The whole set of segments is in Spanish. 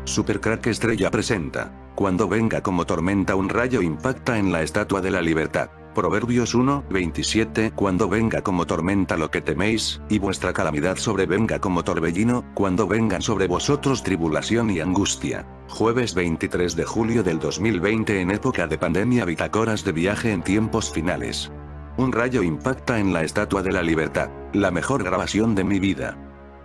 Supercrack Estrella presenta. Cuando venga como tormenta un rayo impacta en la estatua de la libertad. Proverbios 1:27. Cuando venga como tormenta lo que teméis, y vuestra calamidad sobrevenga como torbellino, cuando vengan sobre vosotros tribulación y angustia. Jueves 23 de julio del 2020 en época de pandemia. Bitácoras de viaje en tiempos finales. Un rayo impacta en la estatua de la libertad. La mejor grabación de mi vida.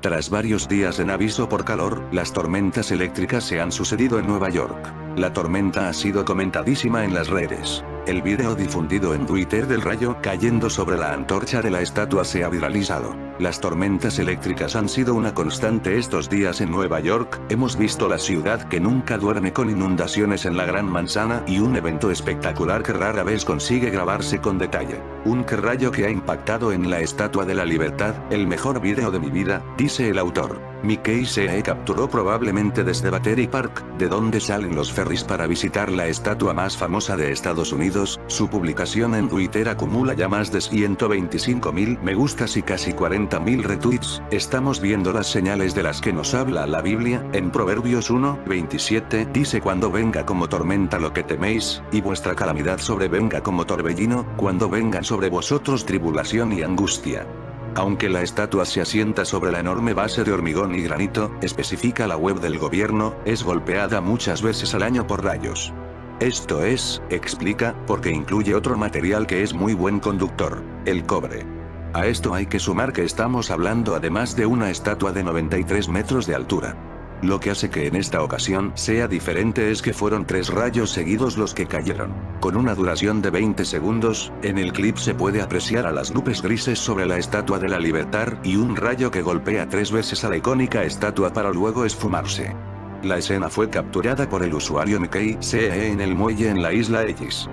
Tras varios días en aviso por calor, las tormentas eléctricas se han sucedido en Nueva York. La tormenta ha sido comentadísima en las redes. El video difundido en Twitter del rayo cayendo sobre la antorcha de la estatua se ha viralizado. Las tormentas eléctricas han sido una constante estos días en Nueva York. Hemos visto la ciudad que nunca duerme con inundaciones en la Gran Manzana y un evento espectacular que rara vez consigue grabarse con detalle. Un rayo que ha impactado en la estatua de la libertad, el mejor video de mi vida, dice el autor. Mickey se capturó probablemente desde Battery Park, de donde salen los ferries para visitar la estatua más famosa de Estados Unidos. Su publicación en Twitter acumula ya más de 125.000 me gustas y casi 40.000 retweets. Estamos viendo las señales de las que nos habla la Biblia. En Proverbios 1:27 dice: cuando venga como tormenta lo que teméis, y vuestra calamidad sobrevenga como torbellino, cuando vengan sobre vosotros tribulación y angustia. Aunque la estatua se asienta sobre la enorme base de hormigón y granito, especifica la web del gobierno, es golpeada muchas veces al año por rayos. Esto es, explica, porque incluye otro material que es muy buen conductor, el cobre. A esto hay que sumar que estamos hablando además de una estatua de 93 metros de altura. Lo que hace que en esta ocasión sea diferente es que fueron 3 rayos seguidos los que cayeron. Con una duración de 20 segundos, en el clip se puede apreciar a las nubes grises sobre la estatua de la libertad y un rayo que golpea 3 veces a la icónica estatua para luego esfumarse. La escena fue capturada por el usuario Mickey CE en el muelle en la isla Ellis.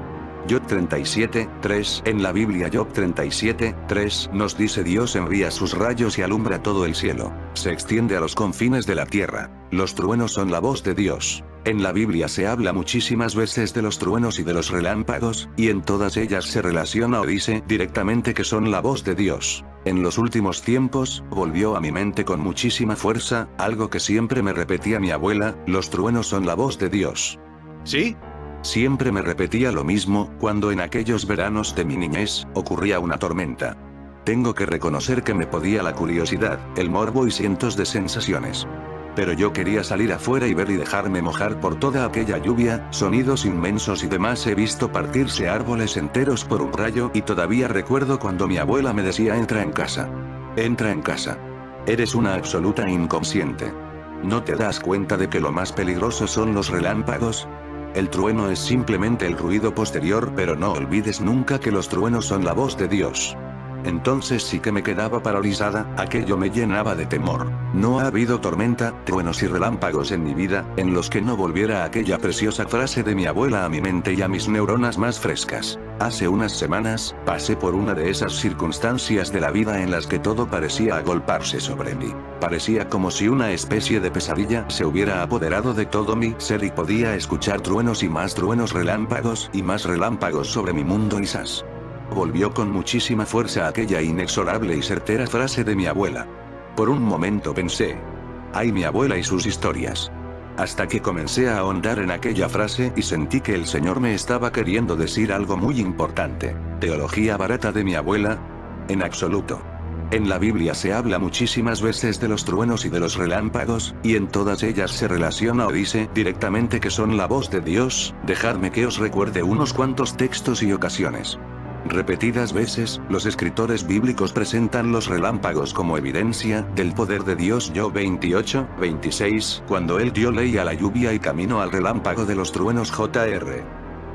Job 37:3 en la Biblia. Job 37:3 nos dice: Dios envía sus rayos y alumbra todo el cielo. Se extiende a los confines de la tierra. Los truenos son la voz de Dios. En la Biblia se habla muchísimas veces de los truenos y de los relámpagos, y en todas ellas se relaciona o dice directamente que son la voz de Dios. En los últimos tiempos, volvió a mi mente con muchísima fuerza, algo que siempre me repetía mi abuela: los truenos son la voz de Dios. ¿Sí? Siempre me repetía lo mismo, cuando en aquellos veranos de mi niñez, ocurría una tormenta. Tengo que reconocer que me podía la curiosidad, el morbo y cientos de sensaciones. Pero yo quería salir afuera y ver y dejarme mojar por toda aquella lluvia, sonidos inmensos y demás. He visto partirse árboles enteros por un rayo y todavía recuerdo cuando mi abuela me decía: entra en casa. Entra en casa. Eres una absoluta inconsciente. ¿No te das cuenta de que lo más peligroso son los relámpagos? El trueno es simplemente el ruido posterior, pero no olvides nunca que los truenos son la voz de Dios. Entonces sí que me quedaba paralizada, aquello me llenaba de temor. No ha habido tormenta, truenos y relámpagos en mi vida, en los que no volviera aquella preciosa frase de mi abuela a mi mente y a mis neuronas más frescas. Hace unas semanas, pasé por una de esas circunstancias de la vida en las que todo parecía agolparse sobre mí. Parecía como si una especie de pesadilla se hubiera apoderado de todo mi ser y podía escuchar truenos y más truenos, relámpagos y más relámpagos sobre mi mundo y ¡zas! Volvió con muchísima fuerza aquella inexorable y certera frase de mi abuela. Por un momento pensé: ¡ay, mi abuela y sus historias! Hasta que comencé a ahondar en aquella frase y sentí que el Señor me estaba queriendo decir algo muy importante. ¿Teología barata de mi abuela? En absoluto. En la Biblia se habla muchísimas veces de los truenos y de los relámpagos, y en todas ellas se relaciona o dice directamente que son la voz de Dios. Dejadme que os recuerde unos cuantos textos y ocasiones. Repetidas veces, los escritores bíblicos presentan los relámpagos como evidencia del poder de Dios. Job 28:26, cuando él dio ley a la lluvia y camino al relámpago de los truenos. Jr.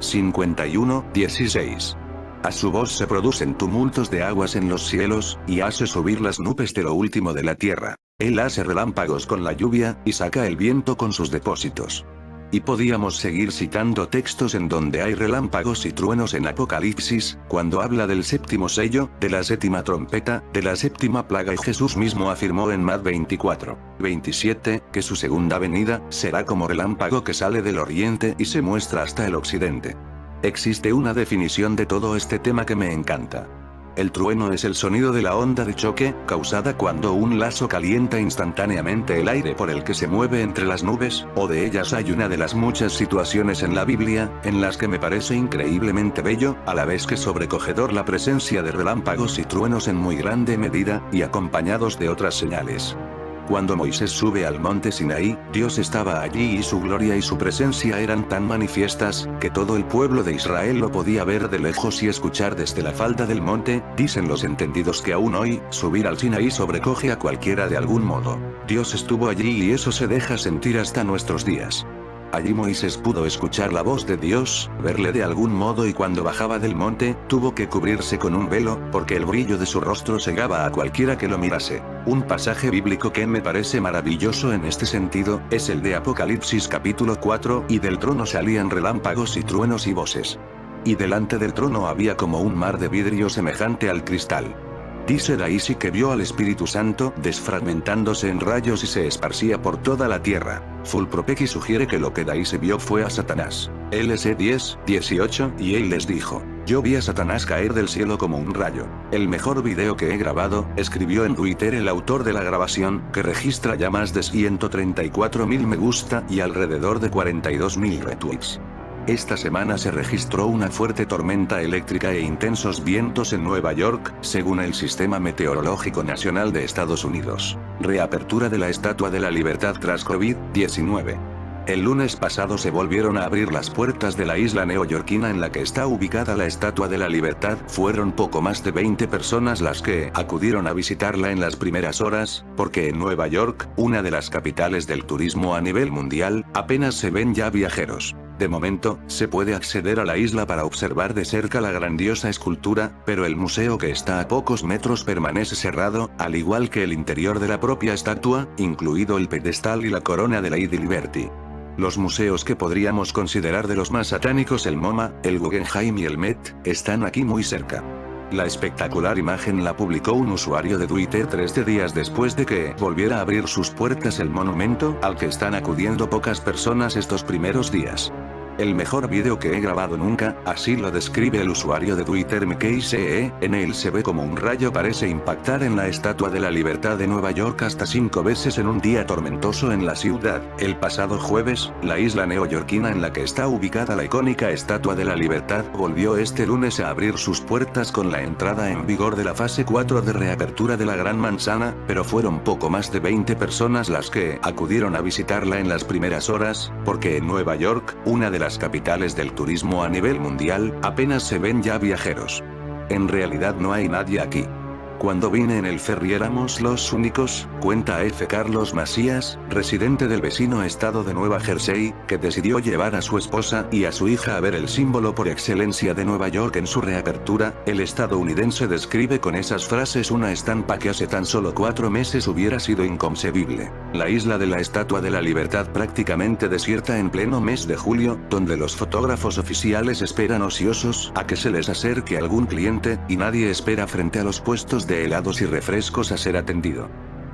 51:16. A su voz se producen tumultos de aguas en los cielos, y hace subir las nubes de lo último de la tierra. Él hace relámpagos con la lluvia, y saca el viento con sus depósitos. Y podíamos seguir citando textos en donde hay relámpagos y truenos en Apocalipsis, cuando habla del séptimo sello, de la séptima trompeta, de la séptima plaga, y Jesús mismo afirmó en Mateo 24:27, que su segunda venida será como relámpago que sale del oriente y se muestra hasta el occidente. Existe una definición de todo este tema que me encanta. El trueno es el sonido de la onda de choque, causada cuando un lazo calienta instantáneamente el aire por el que se mueve entre las nubes, o de ellas hay una de las muchas situaciones en la Biblia, en las que me parece increíblemente bello, a la vez que sobrecogedor la presencia de relámpagos y truenos en muy grande medida, y acompañados de otras señales. Cuando Moisés sube al monte Sinaí, Dios estaba allí y su gloria y su presencia eran tan manifiestas, que todo el pueblo de Israel lo podía ver de lejos y escuchar desde la falda del monte. Dicen los entendidos que aún hoy, subir al Sinaí sobrecoge a cualquiera de algún modo. Dios estuvo allí y eso se deja sentir hasta nuestros días. Allí Moisés pudo escuchar la voz de Dios, verle de algún modo y cuando bajaba del monte, tuvo que cubrirse con un velo, porque el brillo de su rostro cegaba a cualquiera que lo mirase. Un pasaje bíblico que me parece maravilloso en este sentido, es el de Apocalipsis capítulo 4, y del trono salían relámpagos y truenos y voces. Y delante del trono había como un mar de vidrio semejante al cristal. Dice Daisy que vio al Espíritu Santo desfragmentándose en rayos y se esparcía por toda la tierra. Fulpropeki sugiere que lo que Daisy vio fue a Satanás. LC 10, 18, y él les dijo: yo vi a Satanás caer del cielo como un rayo. El mejor video que he grabado, escribió en Twitter el autor de la grabación, que registra ya más de 134.000 me gusta y alrededor de 42.000 retweets. Esta semana se registró una fuerte tormenta eléctrica e intensos vientos en Nueva York, según el Sistema Meteorológico Nacional de Estados Unidos. Reapertura de la Estatua de la Libertad tras COVID-19. El lunes pasado se volvieron a abrir las puertas de la isla neoyorquina en la que está ubicada la Estatua de la Libertad. Fueron poco más de 20 personas las que acudieron a visitarla en las primeras horas, porque en Nueva York, una de las capitales del turismo a nivel mundial, apenas se ven ya viajeros. De momento, se puede acceder a la isla para observar de cerca la grandiosa escultura, pero el museo que está a pocos metros permanece cerrado, al igual que el interior de la propia estatua, incluido el pedestal y la corona de Lady Liberty. Los museos que podríamos considerar de los más satánicos, el MoMA, el Guggenheim y el Met, están aquí muy cerca. La espectacular imagen la publicó un usuario de Twitter 13 días después de que volviera a abrir sus puertas el monumento, al que están acudiendo pocas personas estos primeros días. El mejor vídeo que he grabado nunca, así lo describe el usuario de Twitter MKCE, en él se ve como un rayo parece impactar en la Estatua de la Libertad de Nueva York hasta 5 veces en un día tormentoso en la ciudad. El pasado jueves, la isla neoyorquina en la que está ubicada la icónica Estatua de la Libertad volvió este lunes a abrir sus puertas con la entrada en vigor de la fase 4 de reapertura de la Gran Manzana, pero fueron poco más de 20 personas las que acudieron a visitarla en las primeras horas, porque en Nueva York, una de las capitales del turismo a nivel mundial, apenas se ven ya viajeros. En realidad no hay nadie aquí. Cuando vine en el ferry éramos los únicos, cuenta F. Carlos Macías, residente del vecino estado de Nueva Jersey, que decidió llevar a su esposa y a su hija a ver el símbolo por excelencia de Nueva York en su reapertura. El estadounidense describe con esas frases una estampa que hace tan solo 4 meses hubiera sido inconcebible. La isla de la Estatua de la Libertad prácticamente desierta en pleno mes de julio, donde los fotógrafos oficiales esperan ociosos a que se les acerque algún cliente, y nadie espera frente a los puestos de helados y refrescos a ser atendido.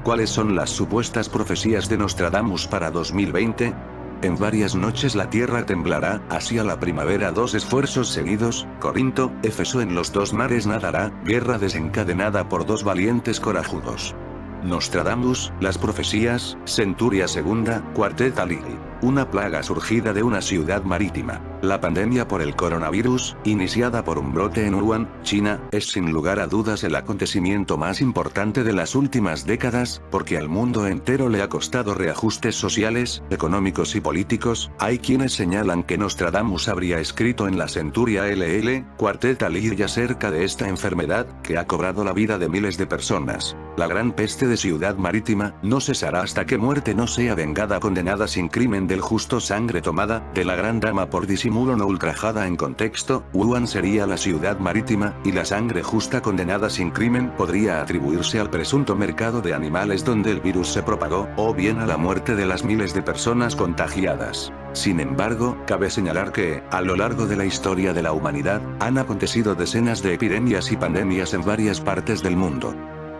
¿Cuáles son las supuestas profecías de Nostradamus para 2020? En varias noches la tierra temblará, hacia la primavera 2 esfuerzos seguidos, Corinto, Éfeso en los 2 mares nadará, guerra desencadenada por 2 valientes corajudos. Nostradamus, las profecías, Centuria Segunda, Cuartet Aliri. Una plaga surgida de una ciudad marítima. La pandemia por el coronavirus, iniciada por un brote en Wuhan, China, es sin lugar a dudas el acontecimiento más importante de las últimas décadas, porque al mundo entero le ha costado reajustes sociales, económicos y políticos. Hay quienes señalan que Nostradamus habría escrito en la Centuria LL, Cuartet Aliri acerca de esta enfermedad, que ha cobrado la vida de miles de personas. La gran peste de ciudad marítima, no cesará hasta que muerte no sea vengada condenada sin crimen del justo sangre tomada, de la gran dama por disimulo no ultrajada en contexto. Wuhan sería la ciudad marítima, y la sangre justa condenada sin crimen podría atribuirse al presunto mercado de animales donde el virus se propagó, o bien a la muerte de las miles de personas contagiadas. Sin embargo, cabe señalar que, a lo largo de la historia de la humanidad, han acontecido decenas de epidemias y pandemias en varias partes del mundo.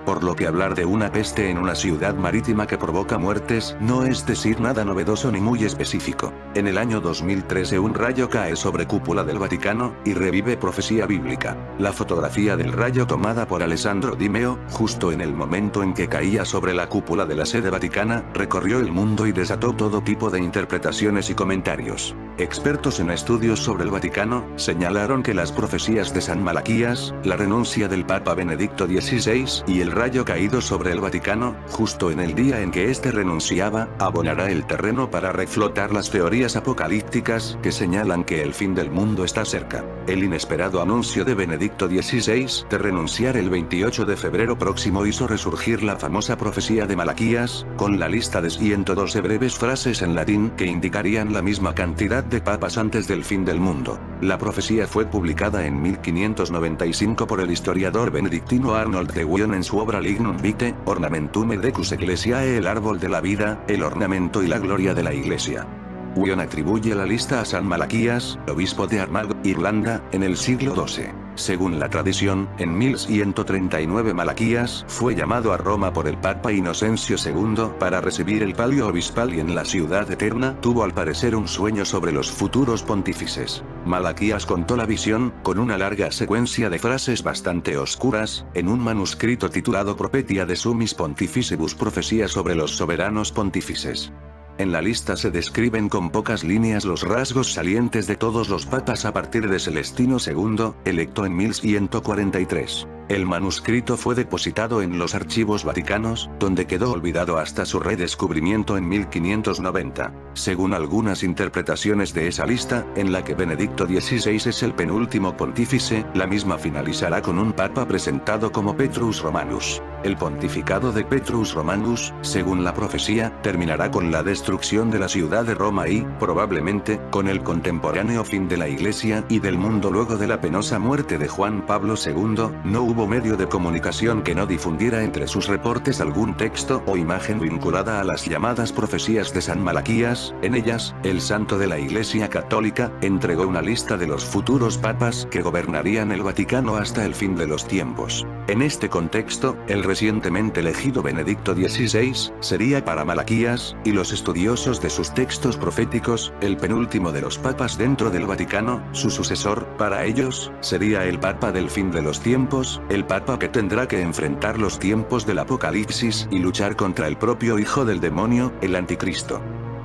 por lo que hablar de una peste en una ciudad marítima que provoca muertes no es decir nada novedoso ni muy específico. En el año 2013 un rayo cae sobre cúpula del Vaticano, y revive profecía bíblica. La fotografía del rayo tomada por Alessandro Di Meo, justo en el momento en que caía sobre la cúpula de la sede vaticana, recorrió el mundo y desató todo tipo de interpretaciones y comentarios. Expertos en estudios sobre el Vaticano, señalaron que las profecías de San Malaquías, la renuncia del Papa Benedicto XVI, y el rayo caído sobre el Vaticano, justo en el día en que éste renunciaba, abonará el terreno para reflotar las teorías apocalípticas que señalan que el fin del mundo está cerca. El inesperado anuncio de Benedicto XVI de renunciar el 28 de febrero próximo hizo resurgir la famosa profecía de Malaquías, con la lista de 112 breves frases en latín que indicarían la misma cantidad de papas antes del fin del mundo. La profecía fue publicada en 1595 por el historiador benedictino Arnold de Wion en su obra Lignum Vitae, Ornamentum Decus Ecclesiae, el árbol de la vida, el ornamento y la gloria de la iglesia. Wion atribuye la lista a San Malaquías, obispo de Armagh, Irlanda, en el siglo XII. Según la tradición, en 1139 Malaquías fue llamado a Roma por el Papa Inocencio II para recibir el palio obispal, y en la ciudad eterna tuvo al parecer un sueño sobre los futuros pontífices. Malaquías contó la visión, con una larga secuencia de frases bastante oscuras, en un manuscrito titulado Propetia de Summis Pontificibus, profecía sobre los soberanos pontífices. En la lista se describen con pocas líneas los rasgos salientes de todos los papas a partir de Celestino II, electo en 1143. El manuscrito fue depositado en los archivos vaticanos, donde quedó olvidado hasta su redescubrimiento en 1590. Según algunas interpretaciones de esa lista, en la que Benedicto XVI es el penúltimo pontífice, la misma finalizará con un papa presentado como Petrus Romanus. El pontificado de Petrus Romanus, según la profecía, terminará con la destrucción de la ciudad de Roma y, probablemente, con el contemporáneo fin de la Iglesia y del mundo luego de la penosa muerte de Juan Pablo II. No hubo medio de comunicación que no difundiera entre sus reportes algún texto o imagen vinculada a las llamadas profecías de San Malaquías. En ellas, el santo de la Iglesia Católica entregó una lista de los futuros papas que gobernarían el Vaticano hasta el fin de los tiempos. En este contexto, el recientemente elegido Benedicto XVI sería para Malaquías y los estudiosos de sus textos proféticos el penúltimo de los papas dentro del Vaticano. Su sucesor, para ellos, sería el papa del fin de los tiempos, el papa que tendrá que enfrentar los tiempos del Apocalipsis y luchar contra el propio hijo del demonio, el Anticristo.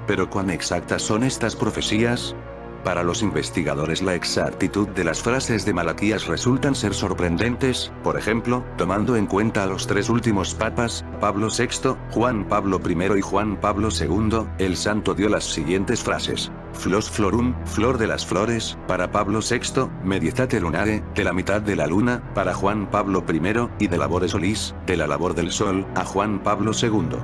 Pero ¿cuán exactas son estas profecías? Para los investigadores, la exactitud de las frases de Malaquías resultan ser sorprendentes. Por ejemplo, tomando en cuenta a los tres últimos papas, Pablo VI, Juan Pablo I y Juan Pablo II, el santo dio las siguientes frases: Flos florum, flor de las flores, para Pablo VI, meditate lunare, de la mitad de la luna, para Juan Pablo I, y de labore solis, de la labor del sol, a Juan Pablo II.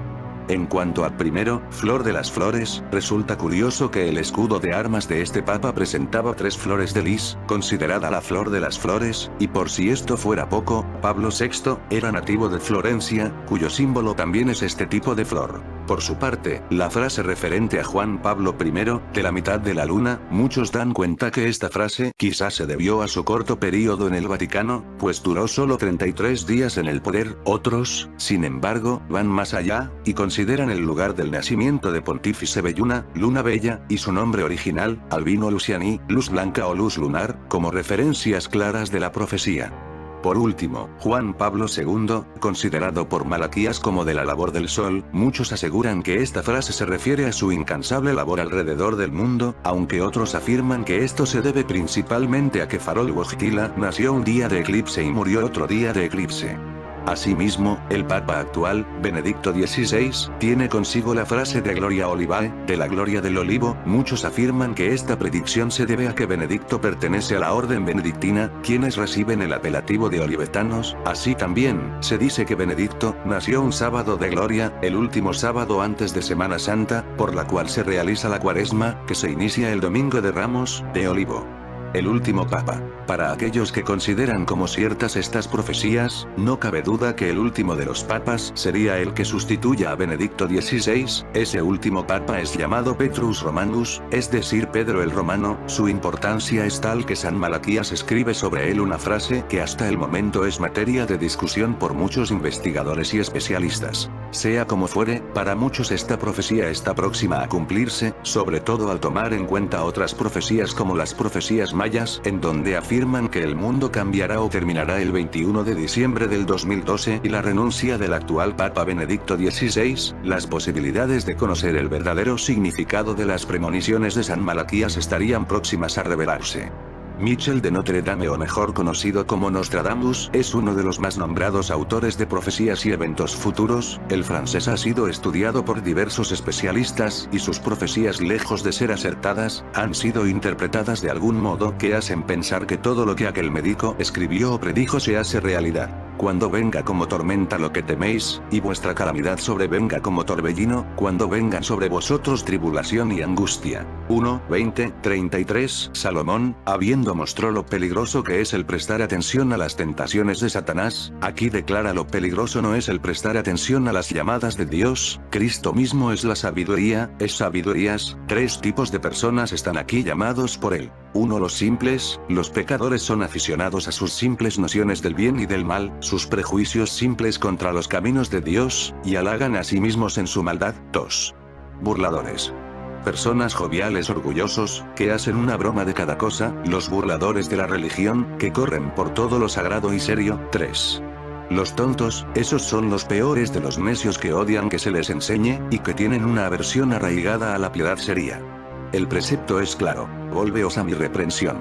En cuanto al primero, flor de las flores, resulta curioso que el escudo de armas de este papa presentaba 3 flores de lis, considerada la flor de las flores, y por si esto fuera poco, Pablo VI era nativo de Florencia, cuyo símbolo también es este tipo de flor. Por su parte, la frase referente a Juan Pablo I, de la mitad de la luna, muchos dan cuenta que esta frase quizás se debió a su corto período en el Vaticano, pues duró solo 33 días en el poder. Otros, sin embargo, van más allá, y consideran el lugar del nacimiento de Pontífice Belluna, luna bella, y su nombre original, Albino Luciani, luz blanca o luz lunar, como referencias claras de la profecía. Por último, Juan Pablo II, considerado por Malaquías como de la labor del sol, muchos aseguran que esta frase se refiere a su incansable labor alrededor del mundo, aunque otros afirman que esto se debe principalmente a que Farol Wojtyla nació un día de eclipse y murió otro día de eclipse. Asimismo, el Papa actual, Benedicto XVI, tiene consigo la frase de Gloria Olivae, de la gloria del olivo. Muchos afirman que esta predicción se debe a que Benedicto pertenece a la orden benedictina, quienes reciben el apelativo de olivetanos. Así también, se dice que Benedicto nació un sábado de gloria, el último sábado antes de Semana Santa, por la cual se realiza la Cuaresma, que se inicia el Domingo de Ramos, de Olivo. el último papa. Para aquellos que consideran como ciertas estas profecías, no cabe duda que el último de los papas sería el que sustituya a Benedicto XVI, ese último papa es llamado Petrus Romanus, es decir Pedro el Romano, su importancia es tal que San Malaquías escribe sobre él una frase que hasta el momento es materia de discusión por muchos investigadores y especialistas. Sea como fuere, para muchos esta profecía está próxima a cumplirse, sobre todo al tomar en cuenta otras profecías como las profecías mayas, en donde afirman que el mundo cambiará o terminará el 21 de diciembre del 2012 y la renuncia del actual Papa Benedicto XVI, las posibilidades de conocer el verdadero significado de las premoniciones de San Malaquías estarían próximas a revelarse. Michel de Notre Dame, o mejor conocido como Nostradamus, es uno de los más nombrados autores de profecías y eventos futuros. El francés ha sido estudiado por diversos especialistas y sus profecías, lejos de ser acertadas, han sido interpretadas de algún modo que hacen pensar que todo lo que aquel médico escribió o predijo se hace realidad. Cuando venga como tormenta lo que teméis, y vuestra calamidad sobrevenga como torbellino, cuando vengan sobre vosotros tribulación y angustia. 1, 20, 33. Salomón, habiendo mostró lo peligroso que es el prestar atención a las tentaciones de Satanás, aquí declara lo peligroso no es el prestar atención a las llamadas de Dios, Cristo mismo es la sabiduría, es sabidurías. Tres tipos de personas están aquí llamados por él. 1. Los simples, los pecadores son aficionados a sus simples nociones del bien y del mal, sus prejuicios simples contra los caminos de Dios, y halagan a sí mismos en su maldad. 2. Burladores. Personas joviales orgullosos, que hacen una broma de cada cosa, los burladores de la religión, que corren por todo lo sagrado y serio. 3. Los tontos, esos son los peores de los necios que odian que se les enseñe, y que tienen una aversión arraigada a la piedad seria. El precepto es claro: volveos a mi reprensión.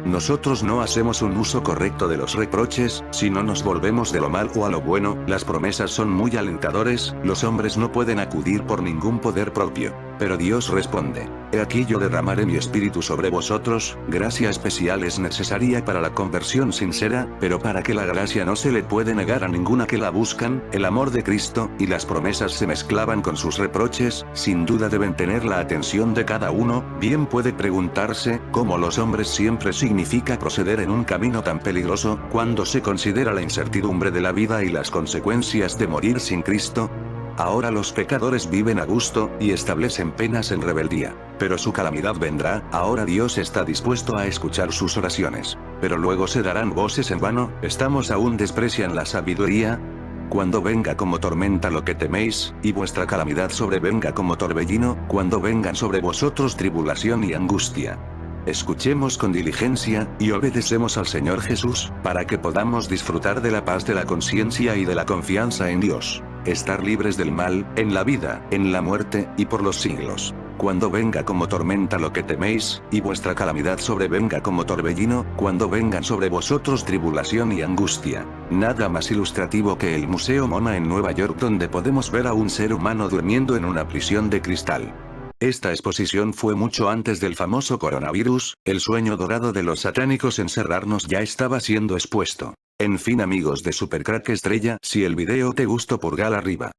Nosotros no hacemos un uso correcto de los reproches, sino nos volvemos de lo mal o a lo bueno. Las promesas son muy alentadores, los hombres no pueden acudir por ningún poder propio. Pero Dios responde: he aquí yo derramaré mi espíritu sobre vosotros. Gracia especial es necesaria para la conversión sincera, pero para que la gracia no se le puede negar a ninguna que la buscan. El amor de Cristo y las promesas se mezclaban con sus reproches, sin duda deben tener la atención de cada uno. Bien puede preguntarse, ¿cómo los hombres siempre significa proceder en un camino tan peligroso, cuando se considera la incertidumbre de la vida y las consecuencias de morir sin Cristo? Ahora los pecadores viven a gusto, y establecen penas en rebeldía. Pero su calamidad vendrá, ahora Dios está dispuesto a escuchar sus oraciones. Pero luego se darán voces en vano, ¿estamos aún desprecian la sabiduría? Cuando venga como tormenta lo que teméis, y vuestra calamidad sobrevenga como torbellino, cuando vengan sobre vosotros tribulación y angustia. Escuchemos con diligencia, y obedecemos al Señor Jesús, para que podamos disfrutar de la paz de la conciencia y de la confianza en Dios. Estar libres del mal, en la vida, en la muerte, y por los siglos. Cuando venga como tormenta lo que teméis, y vuestra calamidad sobrevenga como torbellino, cuando vengan sobre vosotros tribulación y angustia. Nada más ilustrativo que el Museo Mona en Nueva York, donde podemos ver a un ser humano durmiendo en una prisión de cristal. Esta exposición fue mucho antes del famoso coronavirus, el sueño dorado de los satánicos encerrarnos ya estaba siendo expuesto. En fin amigos de Supercrack Estrella, si el video te gustó pulgar arriba.